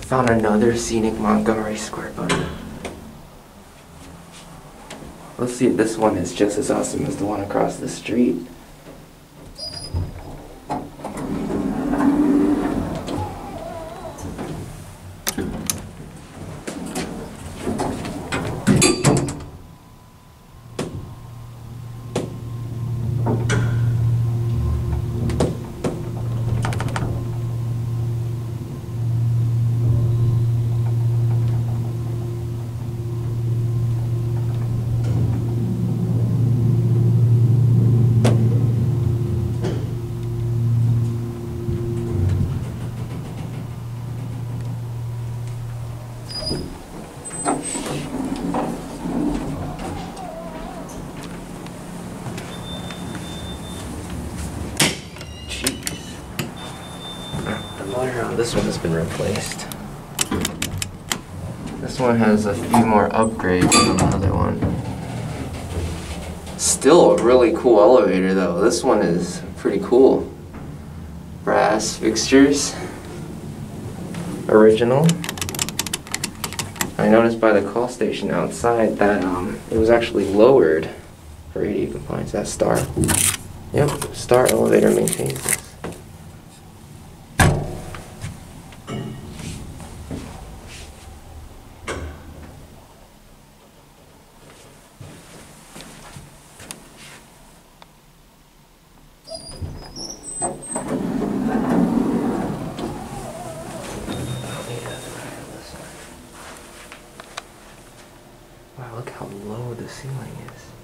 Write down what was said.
Found another Scenic Montgomery square button. Let's see if this one is just as awesome as the one across the street. This one has been replaced. This one has a few more upgrades than the other one. Still a really cool elevator though. This one is pretty cool. Brass fixtures. Original. I noticed by the call station outside that it was actually lowered for ADA compliance. That's Star. Yep, Star Elevator maintains this. Wow, look how low the ceiling is.